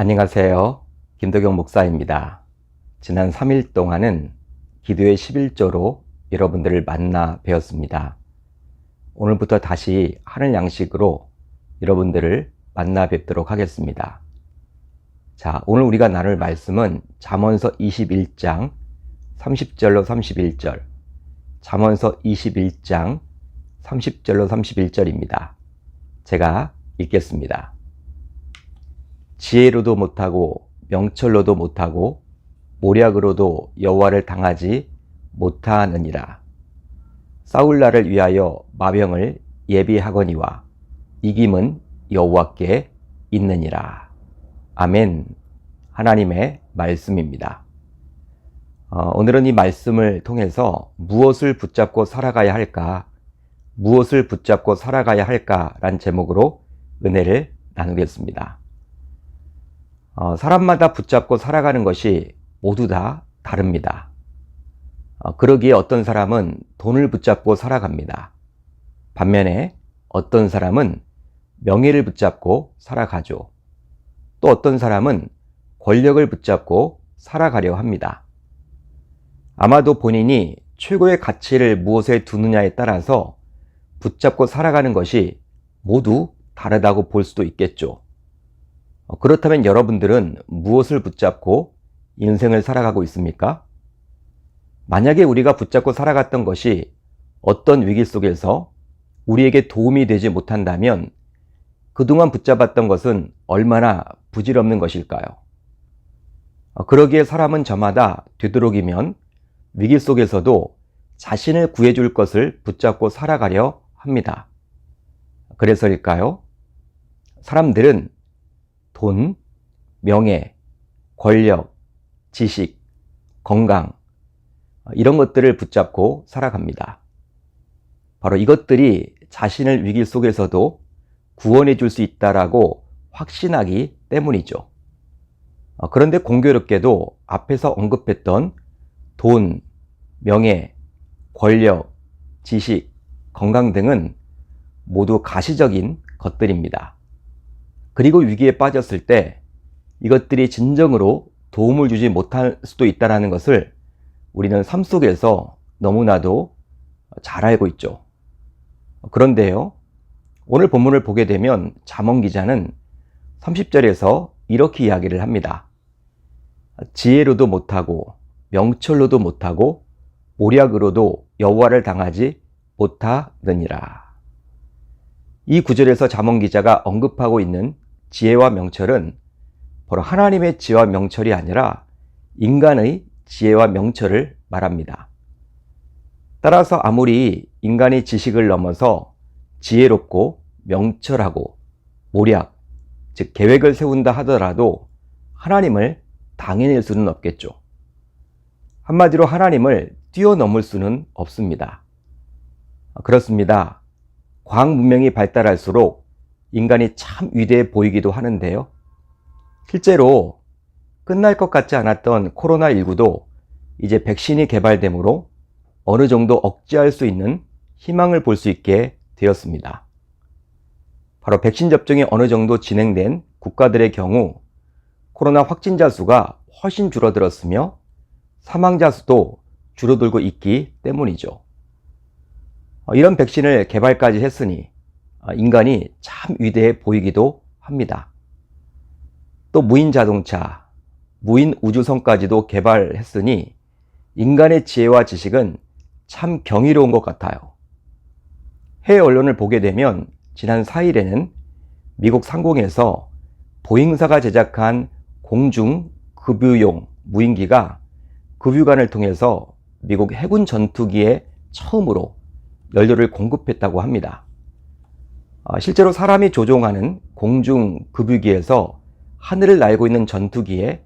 안녕하세요. 김덕영 목사입니다. 지난 3일 동안은 기도의 11조로 여러분들을 만나 뵈었습니다. 오늘부터 다시 하늘 양식으로 여러분들을 만나 뵙도록 하겠습니다. 자, 오늘 우리가 나눌 말씀은 잠언서 21장 30절로 31절, 잠언서 21장 30절로 31절입니다. 제가 읽겠습니다. 지혜로도 못하고 명철로도 못하고 모략으로도 여호와를 당하지 못하느니라. 싸울 날을 위하여 마병을 예비하거니와 이김은 여호와께 있느니라. 아멘. 하나님의 말씀입니다. 오늘은 이 말씀을 통해서 무엇을 붙잡고 살아가야 할까, 무엇을 붙잡고 살아가야 할까라는 제목으로 은혜를 나누겠습니다. 사람마다 붙잡고 살아가는 것이 모두 다 다릅니다. 그러기에 어떤 사람은 돈을 붙잡고 살아갑니다. 반면에 어떤 사람은 명예를 붙잡고 살아가죠. 또 어떤 사람은 권력을 붙잡고 살아가려 합니다. 아마도 본인이 최고의 가치를 무엇에 두느냐에 따라서 붙잡고 살아가는 것이 모두 다르다고 볼 수도 있겠죠. 그렇다면 여러분들은 무엇을 붙잡고 인생을 살아가고 있습니까? 만약에 우리가 붙잡고 살아갔던 것이 어떤 위기 속에서 우리에게 도움이 되지 못한다면 그동안 붙잡았던 것은 얼마나 부질없는 것일까요? 그러기에 사람은 저마다 되도록이면 위기 속에서도 자신을 구해줄 것을 붙잡고 살아가려 합니다. 그래서일까요? 사람들은 돈, 명예, 권력, 지식, 건강, 이런 것들을 붙잡고 살아갑니다. 바로 이것들이 자신을 위기 속에서도 구원해 줄 수 있다라고 확신하기 때문이죠. 그런데 공교롭게도 앞에서 언급했던 돈, 명예, 권력, 지식, 건강 등은 모두 가시적인 것들입니다. 그리고 위기에 빠졌을 때 이것들이 진정으로 도움을 주지 못할 수도 있다는 것을 우리는 삶 속에서 너무나도 잘 알고 있죠. 그런데요, 오늘 본문을 보게 되면 잠언 기자는 30절에서 이렇게 이야기를 합니다. 지혜로도 못하고 명철로도 못하고 모략으로도 여호와를 당하지 못하느니라. 이 구절에서 잠언 기자가 언급하고 있는 지혜와 명철은 바로 하나님의 지혜와 명철이 아니라 인간의 지혜와 명철을 말합니다. 따라서 아무리 인간이 지식을 넘어서 지혜롭고 명철하고 모략, 즉 계획을 세운다 하더라도 하나님을 당해낼 수는 없겠죠. 한마디로 하나님을 뛰어넘을 수는 없습니다. 그렇습니다. 과학 문명이 발달할수록 인간이 참 위대해 보이기도 하는데요. 실제로 끝날 것 같지 않았던 코로나19도 이제 백신이 개발되므로 어느 정도 억제할 수 있는 희망을 볼 수 있게 되었습니다. 바로 백신 접종이 어느 정도 진행된 국가들의 경우 코로나 확진자 수가 훨씬 줄어들었으며 사망자 수도 줄어들고 있기 때문이죠. 이런 백신을 개발까지 했으니 인간이 참 위대해 보이기도 합니다. 또 무인 자동차, 무인 우주선까지도 개발했으니 인간의 지혜와 지식은 참 경이로운 것 같아요. 해외 언론을 보게 되면 지난 4일에는 미국 상공에서 보잉사가 제작한 공중 급유용 무인기가 급유관을 통해서 미국 해군 전투기에 처음으로 연료를 공급했다고 합니다. 실제로 사람이 조종하는 공중 급유기에서 하늘을 날고 있는 전투기에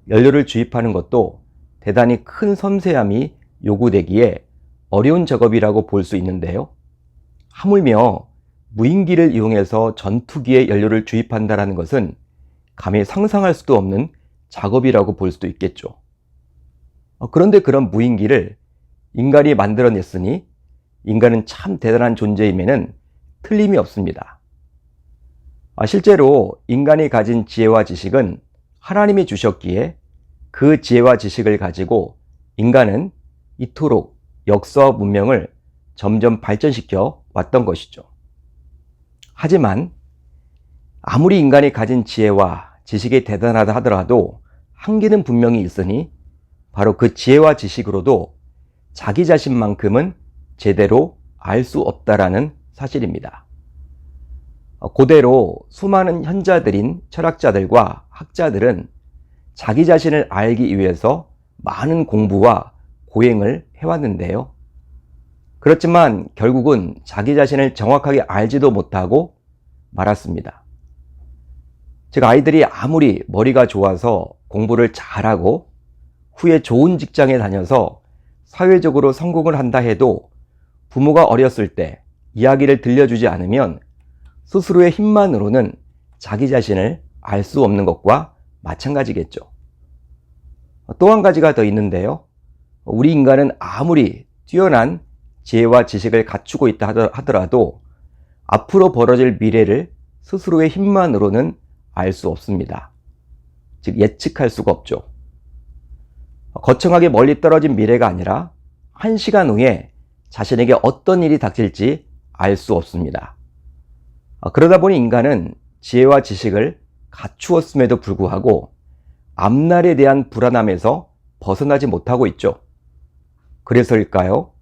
연료를 주입하는 것도 대단히 큰 섬세함이 요구되기에 어려운 작업이라고 볼 수 있는데요. 하물며 무인기를 이용해서 전투기에 연료를 주입한다는 것은 감히 상상할 수도 없는 작업이라고 볼 수도 있겠죠. 그런데 그런 무인기를 인간이 만들어냈으니 인간은 참 대단한 존재임에는 틀림이 없습니다. 실제로 인간이 가진 지혜와 지식은 하나님이 주셨기에 그 지혜와 지식을 가지고 인간은 이토록 역사와 문명을 점점 발전시켜 왔던 것이죠. 하지만 아무리 인간이 가진 지혜와 지식이 대단하다 하더라도 한계는 분명히 있으니 바로 그 지혜와 지식으로도 자기 자신만큼은 제대로 알 수 없다라는 사실입니다. 고대로 수많은 현자들인 철학자들과 학자들은 자기 자신을 알기 위해서 많은 공부와 고행을 해왔는데요. 그렇지만 결국은 자기 자신을 정확하게 알지도 못하고 말았습니다. 즉, 아이들이 아무리 머리가 좋아서 공부를 잘하고 후에 좋은 직장에 다녀서 사회적으로 성공을 한다 해도 부모가 어렸을 때 이야기를 들려주지 않으면 스스로의 힘만으로는 자기 자신을 알 수 없는 것과 마찬가지겠죠. 또 한 가지가 더 있는데요. 우리 인간은 아무리 뛰어난 지혜와 지식을 갖추고 있다 하더라도 앞으로 벌어질 미래를 스스로의 힘만으로는 알 수 없습니다. 즉, 예측할 수가 없죠. 거창하게 멀리 떨어진 미래가 아니라 1시간 후에 자신에게 어떤 일이 닥칠지 알 수 없습니다. 그러다 보니 인간은 지혜와 지식을 갖추었음에도 불구하고 앞날에 대한 불안함에서 벗어나지 못하고 있죠. 그래서일까요?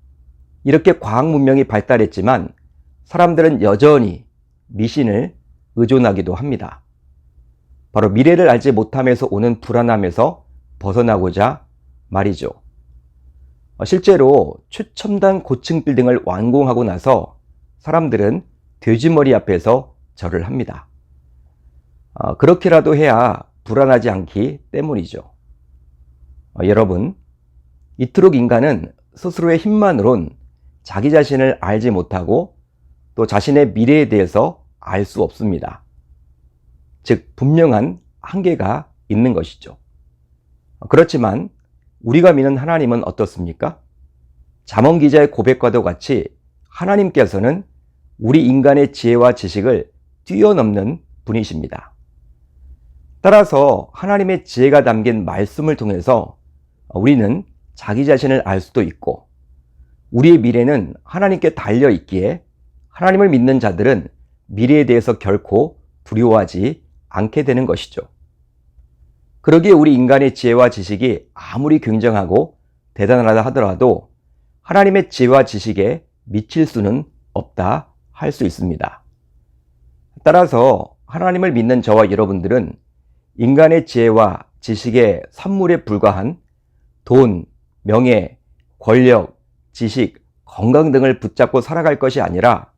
이렇게 과학 문명이 발달했지만 사람들은 여전히 미신을 의존하기도 합니다. 바로 미래를 알지 못함에서 오는 불안함에서 벗어나고자 말이죠. 실제로 최첨단 고층 빌딩을 완공하고 나서 사람들은 돼지머리 앞에서 절을 합니다. 그렇게라도 해야 불안하지 않기 때문이죠. 여러분, 이토록 인간은 스스로의 힘만으론 자기 자신을 알지 못하고 또 자신의 미래에 대해서 알 수 없습니다. 즉, 분명한 한계가 있는 것이죠. 그렇지만 우리가 믿는 하나님은 어떻습니까? 잠언 기자의 고백과도 같이 하나님께서는 우리 인간의 지혜와 지식을 뛰어넘는 분이십니다. 따라서 하나님의 지혜가 담긴 말씀을 통해서 우리는 자기 자신을 알 수도 있고 우리의 미래는 하나님께 달려 있기에 하나님을 믿는 자들은 미래에 대해서 결코 두려워하지 않게 되는 것이죠. 그러기에 우리 인간의 지혜와 지식이 아무리 굉장하고 대단하다 하더라도 하나님의 지혜와 지식에 미칠 수는 없다 할 수 있습니다. 따라서 하나님을 믿는 저와 여러분들은 인간의 지혜와 지식의 산물에 불과한 돈, 명예, 권력, 지식, 건강 등을 붙잡고 살아갈 것이 아니라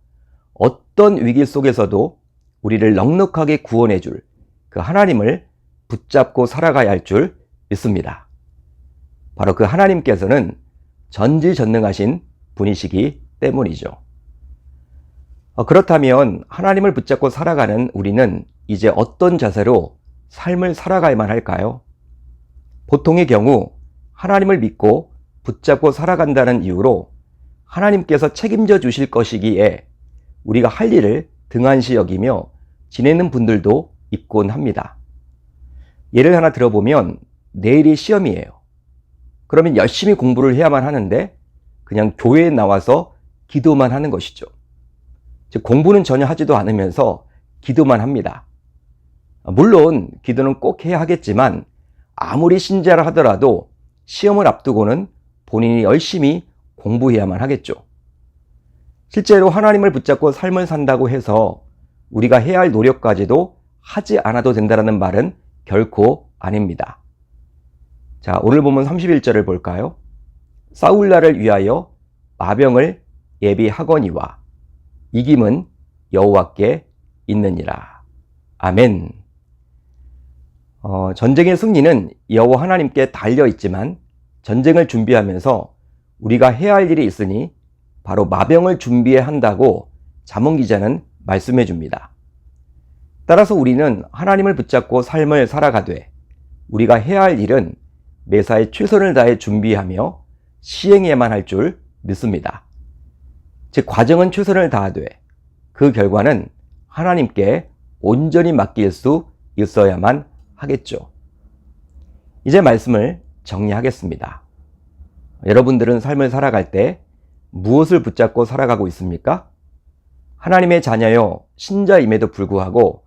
어떤 위기 속에서도 우리를 넉넉하게 구원해 줄 그 하나님을 붙잡고 살아가야 할 줄 믿습니다. 바로 그 하나님께서는 전지전능하신 분이시기 때문이죠. 그렇다면 하나님을 붙잡고 살아가는 우리는 이제 어떤 자세로 삶을 살아가야만 할까요? 보통의 경우 하나님을 믿고 붙잡고 살아간다는 이유로 하나님께서 책임져 주실 것이기에 우리가 할 일을 등한시 여기며 지내는 분들도 있곤 합니다. 예를 하나 들어보면 내일이 시험이에요. 그러면 열심히 공부를 해야만 하는데 그냥 교회에 나와서 기도만 하는 것이죠. 즉, 공부는 전혀 하지도 않으면서 기도만 합니다. 물론 기도는 꼭 해야 하겠지만 아무리 신자라 하더라도 시험을 앞두고는 본인이 열심히 공부해야만 하겠죠. 실제로 하나님을 붙잡고 삶을 산다고 해서 우리가 해야 할 노력까지도 하지 않아도 된다는 말은 결코 아닙니다. 자, 오늘 본문 31절을 볼까요? 싸울날을 위하여 마병을 예비하거니와 이김은 여호와께 있느니라. 아멘. 전쟁의 승리는 여호와 하나님께 달려 있지만 전쟁을 준비하면서 우리가 해야 할 일이 있으니 바로 마병을 준비해야 한다고 잠언 기자는 말씀해 줍니다. 따라서 우리는 하나님을 붙잡고 삶을 살아가되 우리가 해야 할 일은 매사에 최선을 다해 준비하며 시행해야만 할 줄 믿습니다. 즉, 과정은 최선을 다하되 그 결과는 하나님께 온전히 맡길 수 있어야만 하겠죠. 이제 말씀을 정리하겠습니다. 여러분들은 삶을 살아갈 때 무엇을 붙잡고 살아가고 있습니까? 하나님의 자녀요, 신자임에도 불구하고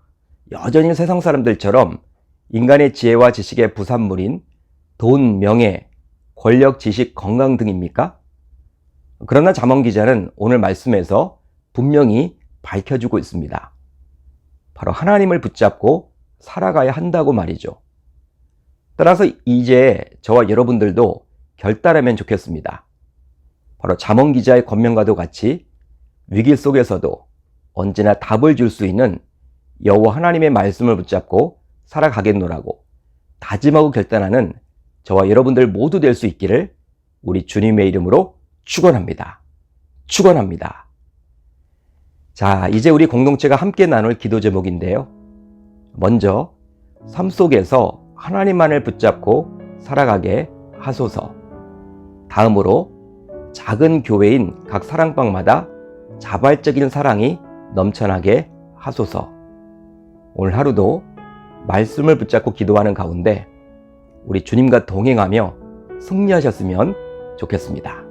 여전히 세상 사람들처럼 인간의 지혜와 지식의 부산물인 돈, 명예, 권력, 지식, 건강 등입니까? 그러나 잠언 기자는 오늘 말씀에서 분명히 밝혀주고 있습니다. 바로 하나님을 붙잡고 살아가야 한다고 말이죠. 따라서 이제 저와 여러분들도 결단하면 좋겠습니다. 바로 잠언 기자의 권면과도 같이 위기 속에서도 언제나 답을 줄 수 있는 여호와 하나님의 말씀을 붙잡고 살아가겠노라고 다짐하고 결단하는 저와 여러분들 모두 될 수 있기를 우리 주님의 이름으로 축원합니다. 축원합니다. 자, 이제 우리 공동체가 함께 나눌 기도 제목인데요. 먼저 삶 속에서 하나님만을 붙잡고 살아가게 하소서. 다음으로 작은 교회인 각 사랑방마다 자발적인 사랑이 넘쳐나게 하소서. 오늘 하루도 말씀을 붙잡고 기도하는 가운데 우리 주님과 동행하며 승리하셨으면 좋겠습니다.